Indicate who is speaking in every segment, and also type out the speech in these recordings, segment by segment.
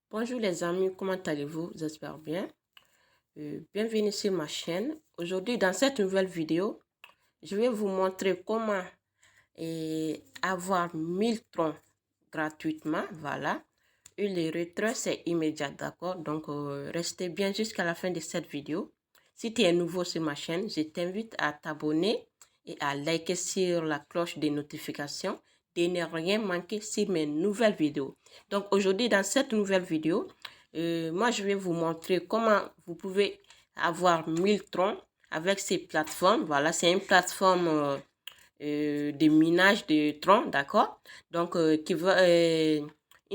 Speaker 1: Bonjour les amis, comment allez-vous? J'espère bien. Bienvenue sur ma chaîne. Aujourd'hui, dans cette nouvelle vidéo, je vais vous montrer comment avoir 1000 troncs gratuitement. Voilà. Et les retraits, c'est immédiat, d'accord? Donc, restez bien jusqu'à la fin de cette vidéo. Si tu es nouveau sur ma chaîne, je t'invite à t'abonner et à liker sur la cloche des notifications de ne rien manquer sur mes nouvelles vidéos. Donc, aujourd'hui, dans cette nouvelle vidéo, moi, je vais vous montrer comment vous pouvez avoir 1000 troncs avec ces plateformes. Voilà, c'est une plateforme de minage de troncs, d'accord? Donc, une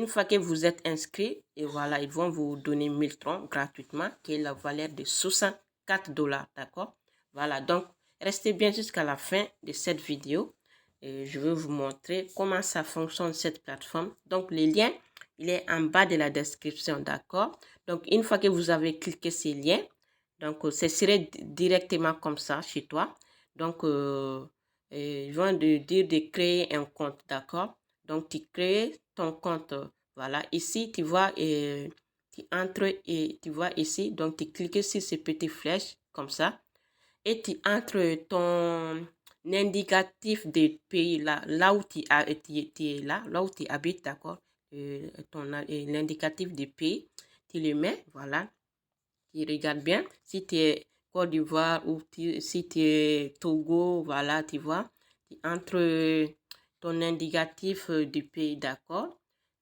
Speaker 1: fois que vous êtes inscrit, et voilà, ils vont vous donner 1000 troncs gratuitement, qui est la valeur de 64 $, d'accord? Voilà, donc, restez bien jusqu'à la fin de cette vidéo. Et je vais vous montrer comment ça fonctionne cette plateforme. Donc, le lien, il est en bas de la description, d'accord? Donc, une fois que vous avez cliqué ces liens, donc, ce serait directement comme ça chez toi. Donc, ils vont te dire de créer un compte, d'accord? Donc, tu crées ton compte. Voilà, ici, tu vois, tu entres et tu vois ici. Donc, tu cliques sur ces petites flèches comme ça. Et tu entres ton indicatif de pays là où tu es là où tu habites, d'accord? L'indicatif de pays, tu le mets, voilà. Tu regardes bien. Si tu es Côte d'Ivoire ou si tu es Togo, voilà, tu vois. Tu entres ton indicatif du pays, d'accord?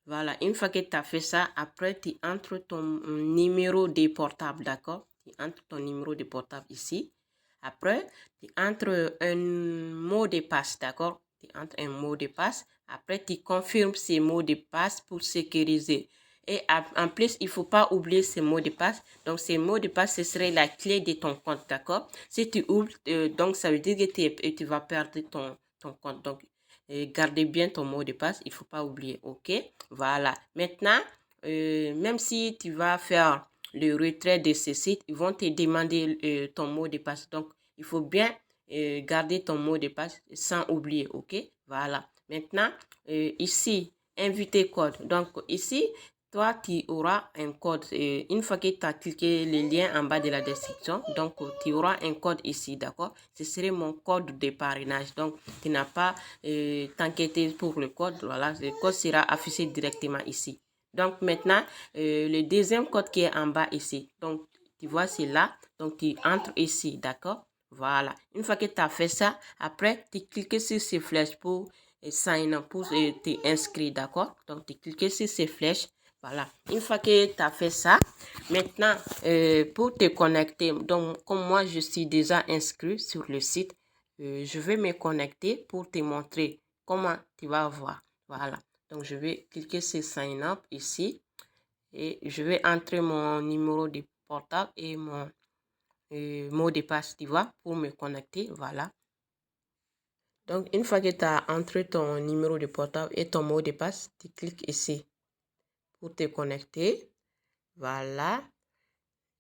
Speaker 1: Voilà, une fois que tu as fait ça, après, tu entres ton numéro de portable, d'accord? Tu entres ton numéro de portable ici. Après, tu entres un mot de passe, d'accord? Tu entres un mot de passe. Après, tu confirmes ces mots de passe pour sécuriser. Et en plus, il ne faut pas oublier ces mots de passe. Donc, ces mots de passe, ce serait la clé de ton compte, d'accord? Si tu oublies, donc ça veut dire que tu vas perdre ton compte. Donc, gardez bien ton mot de passe, il ne faut pas oublier, ok? Voilà. Maintenant, même si tu vas faire le retrait de ce site, ils vont te demander ton mot de passe. Donc, il faut bien garder ton mot de passe sans oublier, ok? Voilà. Maintenant, ici, invité code. Donc, ici, toi, tu auras un code. Une fois que tu as cliqué le lien en bas de la description, donc tu auras un code ici, d'accord? Ce serait mon code de parrainage. Donc, tu n'as pas t'inquiéter pour le code. Voilà, le code sera affiché directement ici. Donc, maintenant, le deuxième code qui est en bas ici. Donc, tu vois, c'est là. Donc, tu entres ici, d'accord? Voilà. Une fois que tu as fait ça, après, tu cliques sur ces flèches pour sign up, pour t'inscrire, d'accord? Donc, tu cliques sur ces flèches. Voilà. Une fois que tu as fait ça, maintenant, pour te connecter, donc, comme moi, je suis déjà inscrit sur le site, je vais me connecter pour te montrer comment tu vas voir. Voilà. Donc, je vais cliquer sur Sign Up ici et je vais entrer mon numéro de portable et mon mot de passe, tu vois, pour me connecter. Voilà. Donc, une fois que tu as entré ton numéro de portable et ton mot de passe, tu cliques ici pour te connecter. Voilà.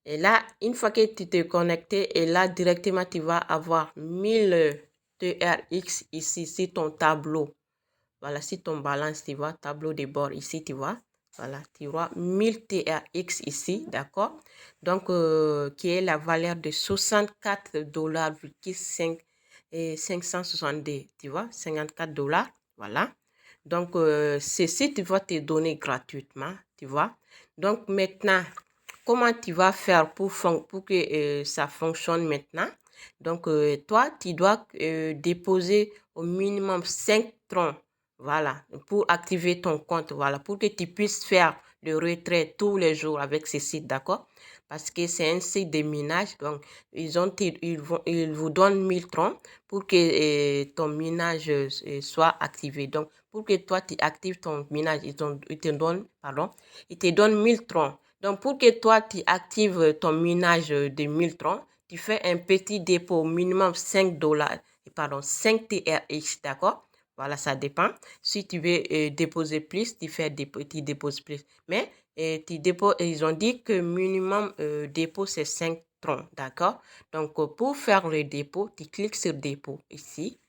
Speaker 1: Et là, une fois que tu t'es connecté, et là, directement, tu vas avoir 1000 TRX ici, sur ton tableau. Voilà, si ton balance, tu vois, tableau de bord ici, tu vois. Voilà, tu auras 1000 TRX ici, d'accord? Donc, qui est la valeur de 64,5 et 562, tu vois, 54 $, voilà. Donc, ceci, tu vas te donner gratuitement, tu vois. Donc, maintenant, comment tu vas faire pour que ça fonctionne maintenant? Donc, toi, tu dois déposer au minimum 5 troncs. Voilà, pour activer ton compte, voilà, pour que tu puisses faire le retrait tous les jours avec ce site, d'accord? Parce que c'est un site de minage, donc ils vous donnent 1000 troncs pour que ton minage soit activé. Donc, pour que toi, tu actives ton minage, ils te donnent 1000 troncs. Donc, pour que toi, tu actives ton minage de 1000 troncs, tu fais un petit dépôt, minimum 5 $, pardon, 5 TRX, d'accord? Voilà, ça dépend. Si tu veux déposer plus, tu déposes plus. Mais ils ont dit que minimum dépôt, c'est 5 troncs, d'accord? Donc, pour faire le dépôt, tu cliques sur dépôt ici.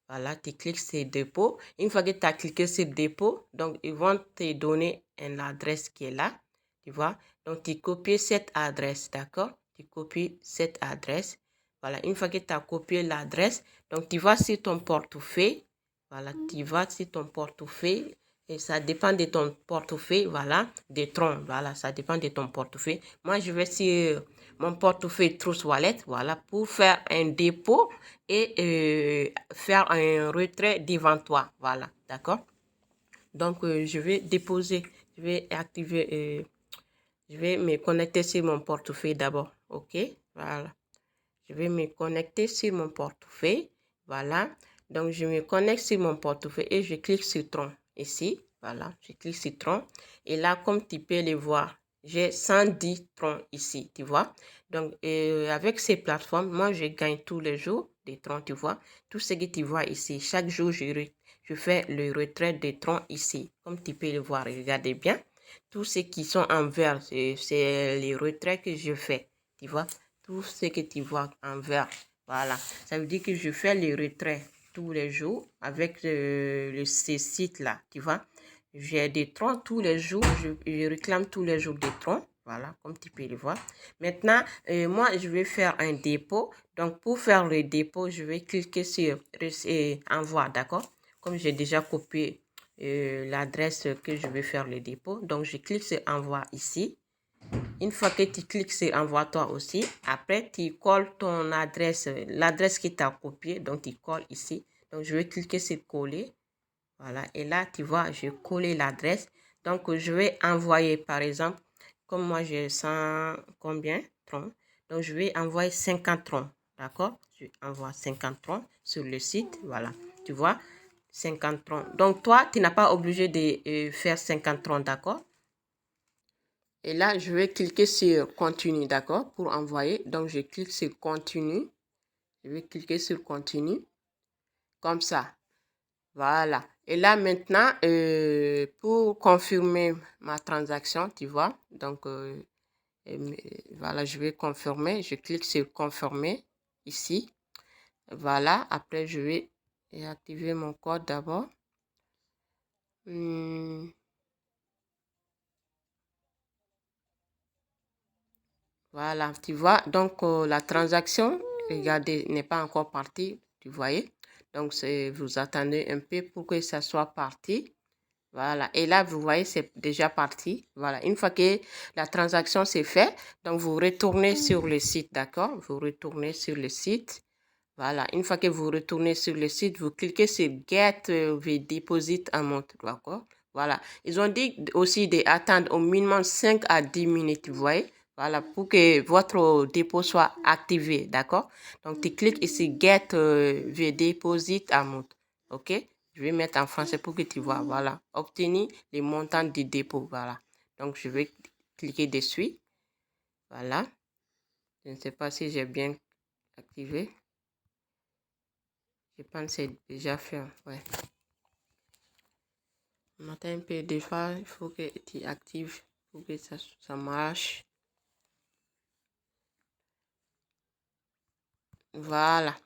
Speaker 1: Voilà, tu cliques sur dépôt. Une fois que tu as cliqué sur dépôt, donc ils vont te donner une adresse qui est là. tu vois. Donc, tu copies cette adresse, d'accord? Tu copies cette adresse. Voilà, une fois que tu as copié l'adresse, donc tu vas sur ton portefeuille. Voilà, tu vas sur ton portefeuille. Et ça dépend de ton portefeuille, voilà, des troncs, voilà, ça dépend de ton portefeuille. Moi, je vais sur mon portefeuille Trust Wallet, voilà, pour faire un dépôt et faire un retrait devant toi, voilà, d'accord? Donc, je vais déposer, je vais activer, je vais me connecter sur mon portefeuille d'abord, ok? Voilà, je vais me connecter sur mon portefeuille, voilà. Donc, je me connecte sur mon portefeuille et je clique sur Tron ici, voilà, je clique sur Tron. Et là, comme tu peux le voir, j'ai 110 troncs ici, tu vois. Donc, avec ces plateformes, moi, je gagne tous les jours des troncs, tu vois. Tout ce que tu vois ici, chaque jour, je fais le retrait des troncs ici. Comme tu peux le voir, regardez bien. Tous ceux qui sont en vert, c'est les retraits que je fais, tu vois. Tout ce que tu vois en vert, voilà. Ça veut dire que je fais les retraits tous les jours avec ces sites-là, tu vois. J'ai des troncs tous les jours, je réclame tous les jours des troncs, voilà, comme tu peux le voir. Maintenant, moi, je vais faire un dépôt. Donc, pour faire le dépôt, je vais cliquer sur envoi, d'accord? Comme j'ai déjà copié l'adresse que je vais faire le dépôt, donc je clique sur envoi ici. Une fois que tu cliques sur envoi toi aussi, après tu colles ton adresse, l'adresse que tu as copiée, donc tu colles ici. Donc je vais cliquer sur coller. Voilà, et là tu vois, je coller l'adresse. Donc je vais envoyer par exemple, comme moi j'ai 100 combien troncs. Donc je vais envoyer 50 troncs, d'accord? Je envoie 50 troncs sur le site, voilà. Tu vois, 50 troncs. Donc toi, tu n'as pas obligé de faire 50 troncs, d'accord? Et là, je vais cliquer sur continue, d'accord, pour envoyer. Donc, je clique sur continue. Je vais cliquer sur continue. Comme ça. Voilà. Et là, maintenant, pour confirmer ma transaction, tu vois. Donc, voilà, je vais confirmer. Je clique sur confirmer ici. Voilà. Après, je vais activer mon code d'abord. Voilà, tu vois, donc la transaction, regardez, n'est pas encore partie, tu voyez. Donc, vous attendez un peu pour que ça soit parti. Voilà, et là, vous voyez, c'est déjà parti. Voilà, une fois que la transaction s'est faite, donc vous retournez sur le site, d'accord? Vous retournez sur le site. Voilà, une fois que vous retournez sur le site, vous cliquez sur Get the Deposit Amount, d'accord? Voilà, ils ont dit aussi d'attendre au minimum 5 à 10 minutes, vous voyez? Voilà, pour que votre dépôt soit activé, d'accord? Donc, tu cliques ici Get the Deposit Amount, ok? Je vais mettre en français pour que tu vois, voilà. Obtenir les montants du dépôt, voilà. Donc, je vais cliquer dessus, voilà. Je ne sais pas si j'ai bien activé. Je pense que c'est déjà fait, ouais. Attends un peu, des fois, il faut que tu actives pour que ça marche. Voilà.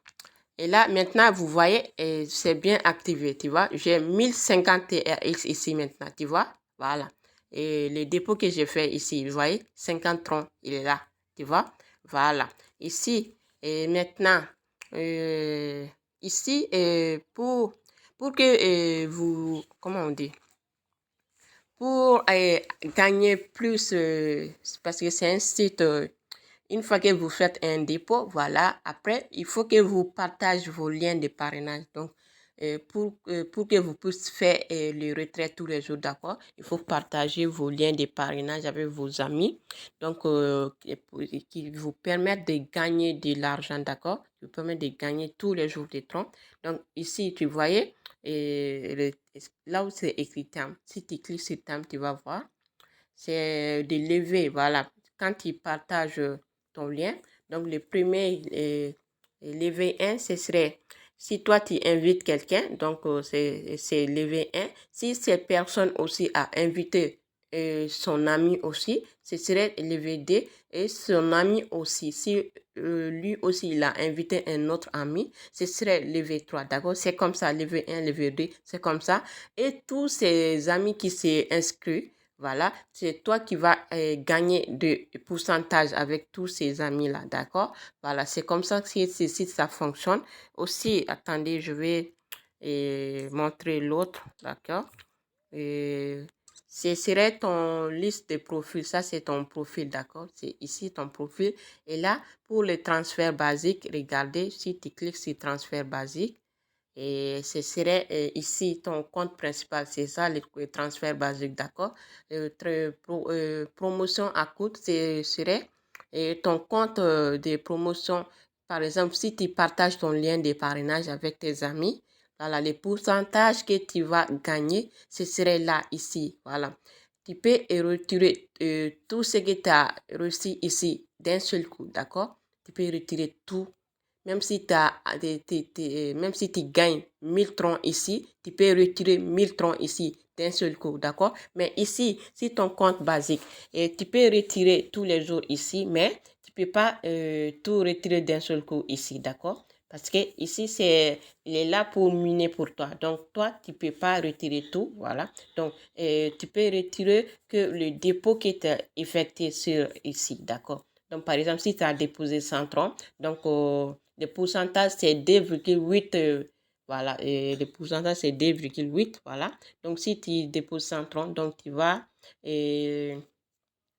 Speaker 1: Et là, maintenant, vous voyez, c'est bien activé, tu vois. J'ai 1050 TRX ici maintenant, tu vois. Voilà. Et le dépôt que j'ai fait ici, vous voyez, 50 troncs, il est là, tu vois. Voilà. Ici, et maintenant, ici, pour que vous, comment on dit? Pour gagner plus, parce que c'est un site, une fois que vous faites un dépôt, voilà, après, il faut que vous partagez vos liens de parrainage. Donc, pour que vous puissiez faire le retrait tous les jours, d'accord, il faut partager vos liens de parrainage avec vos amis. Donc, qui vous permettent de gagner de l'argent, d'accord, qui vous permettent de gagner tous les jours des troncs. Donc, ici, tu voyais, là où c'est écrit terme, si tu cliques sur terme, tu vas voir, c'est de lever, voilà. Quand tu partages ton lien, donc le premier lever 1, ce serait si toi tu invites quelqu'un, donc c'est lever 1. Si cette personne aussi a invité son ami aussi, ce serait lever 2 et son ami aussi. Si lui aussi il a invité un autre ami, ce serait lever 3. D'accord? C'est comme ça, lever 1, lever 2, c'est comme ça. Et tous ces amis qui s'est inscrits, Voilà, c'est toi qui vas gagner de pourcentage avec tous ces amis-là, d'accord? Voilà, c'est comme ça que ce site, ça fonctionne. Aussi, attendez, je vais montrer l'autre, d'accord? Ce serait ton liste de profils. Ça, c'est ton profil, d'accord? C'est ici ton profil. Et là, pour le transfert basique, regardez, si tu cliques sur transfert basique, et ce serait ici ton compte principal. C'est ça, le transfert basique, d'accord? Promotion à coût, ce serait ton compte de promotion. Par exemple, si tu partages ton lien de parrainage avec tes amis, voilà, les pourcentages que tu vas gagner, ce serait là, ici. Voilà. Tu peux retirer tout ce que tu as reçu ici d'un seul coup, d'accord? Tu peux retirer tout. Même si, même si tu gagnes 1000 troncs ici, tu peux retirer 1000 troncs ici d'un seul coup, d'accord? Mais ici, si ton compte basique, et tu peux retirer tous les jours ici, mais tu ne peux pas tout retirer d'un seul coup ici, d'accord? Parce que ici, il est là pour miner pour toi. Donc, toi, tu ne peux pas retirer tout, voilà. Donc, tu peux retirer que le dépôt qui est effectué sur ici, d'accord? Donc, par exemple, si tu as déposé 100 troncs, donc, le pourcentage, c'est 2,8. Voilà, et le pourcentage, c'est 2,8. Voilà. Donc, si tu déposes 130, donc tu vas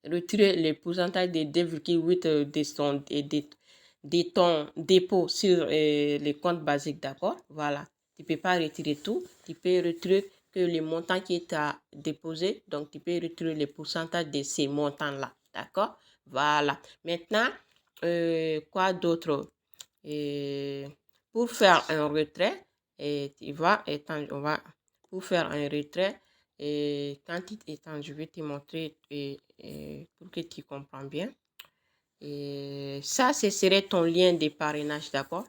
Speaker 1: retirer le pourcentage de 2,8 de ton dépôt sur le compte basique, d'accord? Voilà. Tu ne peux pas retirer tout. Tu peux retirer que le montant qui est à déposer. Donc, tu peux retirer le pourcentage de ces montants-là, d'accord? Voilà. Maintenant, quoi d'autre? Et pour faire un retrait, et tu vas étendre, pour faire un retrait, et quand tu étends, je vais te montrer pour que tu comprends bien. Et ça, ce serait ton lien de parrainage, d'accord?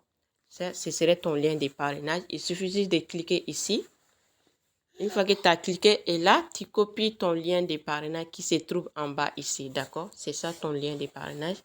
Speaker 1: Ça, ce serait ton lien de parrainage. Il suffit juste de cliquer ici. Une fois que tu as cliqué, et là, tu copies ton lien de parrainage qui se trouve en bas ici, d'accord? C'est ça ton lien de parrainage,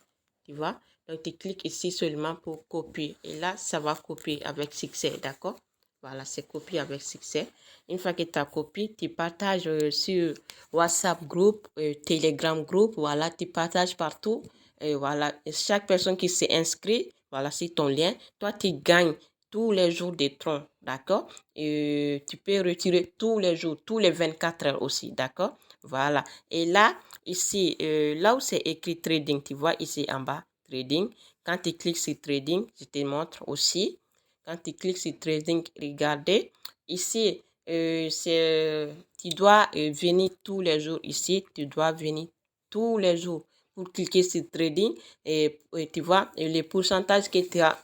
Speaker 1: tu vois? Donc, tu cliques ici seulement pour copier. Et là, ça va copier avec succès, d'accord? Voilà, c'est copié avec succès. Une fois que tu as copié, tu partages sur WhatsApp groupe, Telegram groupe, voilà, tu partages partout. Et voilà, et chaque personne qui s'est inscrit, voilà, c'est ton lien. Toi, tu gagnes tous les jours des troncs, d'accord? Et tu peux retirer tous les jours, tous les 24 heures aussi, d'accord? Voilà. Et là, ici, là où c'est écrit trading, tu vois ici en bas, trading. Quand tu cliques sur trading, je te montre aussi. Quand tu cliques sur trading, regardez. Ici, tu dois venir tous les jours ici. Tu dois venir tous les jours pour cliquer sur trading. Et tu vois, les pourcentages que tu as.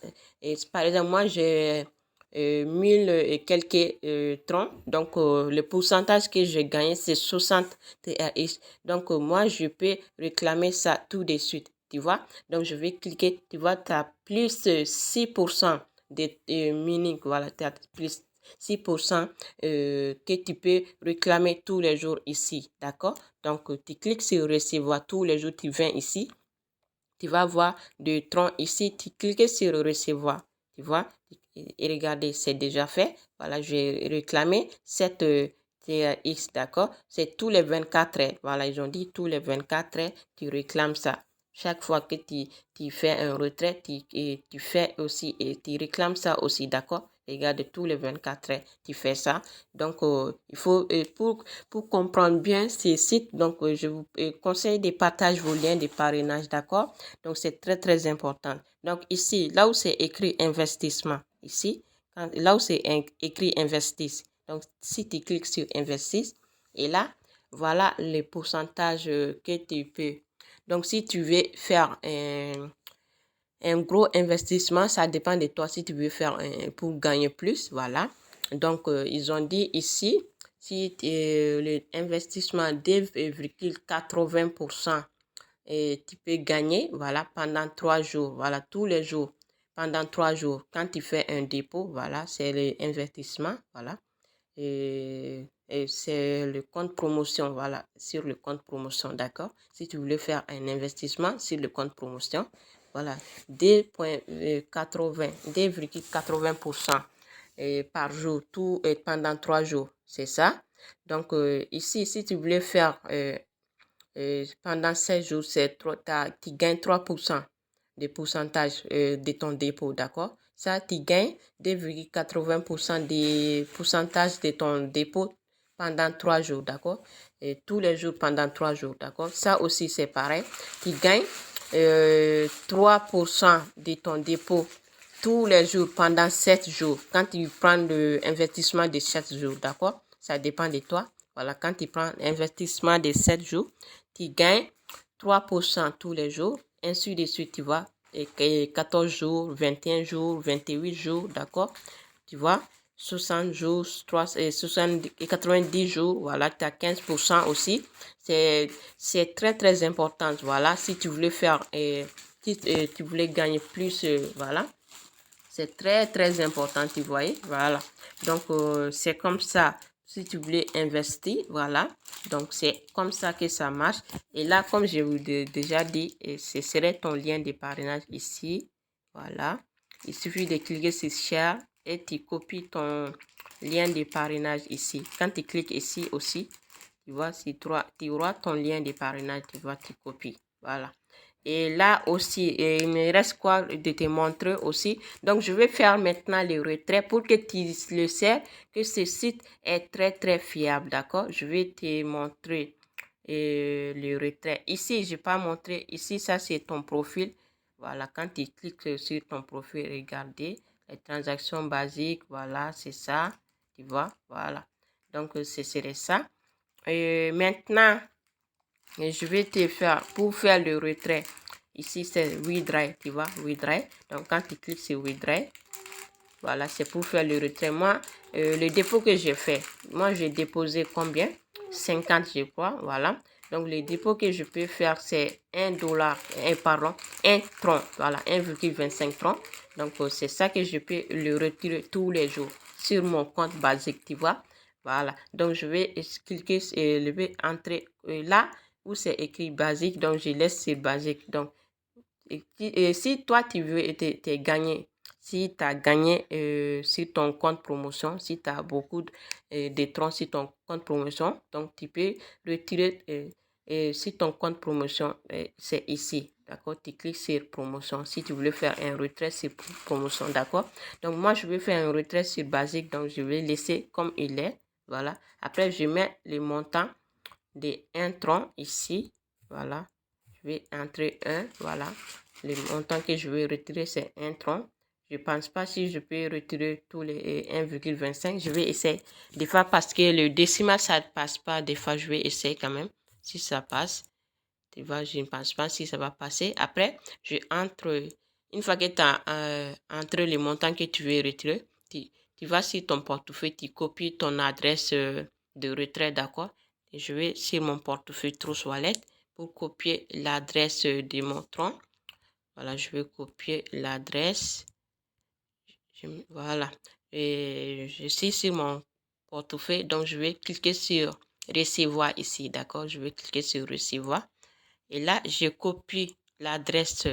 Speaker 1: Par exemple, moi, j'ai 1000 et quelques troncs. Donc, le pourcentage que j'ai gagné, c'est 60 TRX. Donc, moi, je peux réclamer ça tout de suite. Tu vois? Donc, je vais cliquer. Tu vois, tu as plus 6% de mining. Voilà, tu as plus 6% que tu peux réclamer tous les jours ici. D'accord? Donc, tu cliques sur recevoir tous les jours. Tu viens ici. Tu vas voir de troncs ici. Tu cliques sur recevoir. Tu vois? Et regardez, c'est déjà fait. Voilà, j'ai réclamé cette TRX, d'accord? C'est tous les 24 heures. Voilà, ils ont dit tous les 24 heures, tu réclames ça. Chaque fois que tu fais un retrait, tu fais aussi et tu réclames ça aussi, d'accord? Regarde, tous les 24 heures, tu fais ça. Donc, il faut, pour comprendre bien ces sites, donc, je vous conseille de partager vos liens de parrainage, d'accord? Donc, c'est très, très important. Donc, ici, là où c'est écrit investissement, ici, là où c'est écrit investisse, donc, si tu cliques sur investisse, et là, voilà les pourcentages que tu peux. Donc, si tu veux faire un gros investissement, ça dépend de toi si tu veux faire pour gagner plus, voilà. Donc, ils ont dit ici, si l'investissement 2,80%, et tu peux gagner, voilà, pendant 3 jours, voilà, tous les jours, pendant 3 jours. Quand tu fais un dépôt, voilà, c'est l'investissement, voilà. Et c'est le compte promotion, voilà, sur le compte promotion, d'accord? Si tu voulais faire un investissement sur le compte promotion, voilà, 2,80% par jour, tout pendant 3 jours, c'est ça. Donc, ici, si tu voulais faire pendant 16 jours, tu gagnes 3% de pourcentage de ton dépôt, d'accord? Ça, tu gagnes 2,80% de pourcentage de ton dépôt pendant 3 jours, d'accord? Et tous les jours pendant 3 jours, d'accord? Ça aussi, c'est pareil. Tu gagnes 3% de ton dépôt tous les jours pendant 7 jours. Quand tu prends l'investissement de 7 jours, d'accord? Ça dépend de toi. Voilà, quand tu prends l'investissement de 7 jours, tu gagnes 3% tous les jours, ainsi de suite, tu vois. Et 14 jours, 21 jours, 28 jours, d'accord? Tu vois, 60 jours, 70 et 90 jours, voilà, tu as 15% aussi. C'est très, très important, voilà. Si tu voulais faire, si tu voulais gagner plus, voilà. C'est très, très important, tu vois. Voilà. Donc, c'est comme ça. Si tu voulais investir, voilà. Donc, c'est comme ça que ça marche. Et là, comme je vous ai déjà dit, ce serait ton lien de parrainage ici. Voilà. Il suffit de cliquer sur Share et tu copies ton lien de parrainage ici. Quand tu cliques ici aussi, tu vois, si tu auras ton lien de parrainage, tu vois, tu copies. Voilà. Et là aussi, il me reste quoi de te montrer aussi. Donc, je vais faire maintenant le retrait pour que tu le sais que ce site est très, très fiable. D'accord? Je vais te montrer le retrait. Ici, je n'ai pas montré. Ici, ça, c'est ton profil. Voilà, quand tu cliques sur ton profil, regardez les transactions basiques. Voilà, c'est ça. Tu vois? Voilà. Donc, ce serait ça. Maintenant, et je vais te faire, pour faire le retrait, ici c'est Withdraw, tu vois, Withdraw. Donc quand tu cliques sur Withdraw, voilà, c'est pour faire le retrait. Moi, le dépôt que j'ai fait, moi j'ai déposé combien? 50, je crois, voilà. Donc le dépôt que je peux faire, c'est 1 dollar, pardon, 1 tron, voilà, 1,25 tron. Donc c'est ça que je peux le retirer tous les jours sur mon compte basique, tu vois. Voilà, donc je vais cliquer, je vais entrer là où c'est écrit basique, donc je laisse sur basique. Donc, et si toi tu veux te gagner, si tu as gagné sur ton compte promotion, si tu as beaucoup de troncs sur ton compte promotion, donc tu peux retirer sur ton compte promotion, c'est ici, d'accord? Tu cliques sur promotion si tu voulais faire un retrait sur promotion, d'accord? Donc moi je vais faire un retrait sur basique, donc je vais laisser comme il est, voilà. Après je mets les montants de 1 tronc ici, voilà. Je vais entrer 1, voilà. Le montant que je vais retirer, c'est 1 tronc. Je ne pense pas si je peux retirer tous les 1,25. Je vais essayer. Des fois, parce que le décimal, ça ne passe pas. Des fois, je vais essayer quand même. Si ça passe, tu vois, je ne pense pas si ça va passer. Après, je entre. Une fois que tu as entré le montant que tu veux retirer, tu vas sur ton portefeuille, tu copies ton adresse de retrait, d'accord? Et je vais sur mon portefeuille Trousse Wallet pour copier l'adresse de mon tronc. Voilà, je vais copier l'adresse. Voilà. Et je suis sur mon portefeuille, donc je vais cliquer sur recevoir ici, d'accord? Je vais cliquer sur recevoir. Et là, je copie l'adresse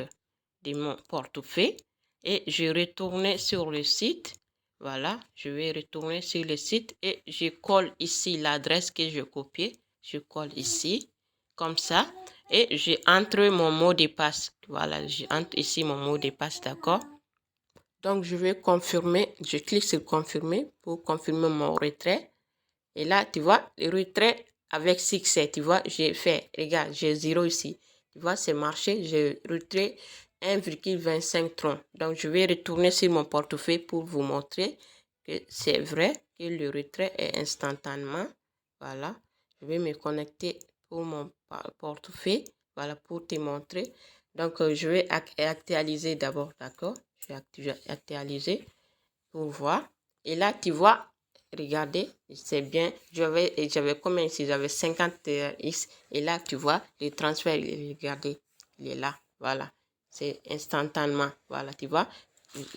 Speaker 1: de mon portefeuille et je retourne sur le site. Voilà, je vais retourner sur le site et je colle ici l'adresse que je copié. Je colle ici, comme ça. Et je entre mon mot de passe. Voilà, je entre ici mon mot de passe, d'accord? Donc, je vais confirmer. Je clique sur confirmer pour confirmer mon retrait. Et là, tu vois, le retrait avec succès, tu vois, j'ai fait, regarde, j'ai 0 ici. Tu vois, c'est marché, j'ai retrait 1,25 troncs. Donc, je vais retourner sur mon portefeuille pour vous montrer que c'est vrai que le retrait est instantanément. Voilà, je vais me connecter pour mon portefeuille, voilà, pour te montrer. Donc, je vais actualiser d'abord, d'accord? Je vais actualiser pour voir. Et là, tu vois, regardez, c'est bien. J'avais combien ici? J'avais 50 X. Et là, tu vois, le transfert, regardez, il est là. Voilà. C'est instantanément. Voilà, tu vois.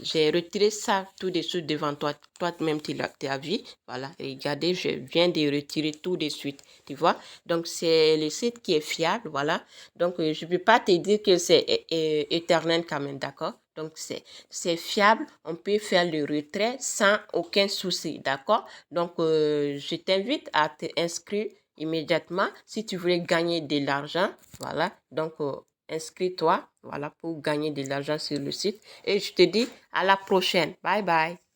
Speaker 1: J'ai retiré ça tout de suite devant toi. Toi-même, tu as vu. Voilà, regardez, je viens de retirer tout de suite. Tu vois. Donc, c'est le site qui est fiable. Voilà. Donc, je ne peux pas te dire que c'est éternel quand même. D'accord. Donc, Donc, c'est fiable. On peut faire le retrait sans aucun souci, d'accord? Donc, je t'invite à t'inscrire immédiatement si tu voulais gagner de l'argent. Voilà. Donc, inscris-toi, voilà, pour gagner de l'argent sur le site. Et je te dis à la prochaine. Bye bye.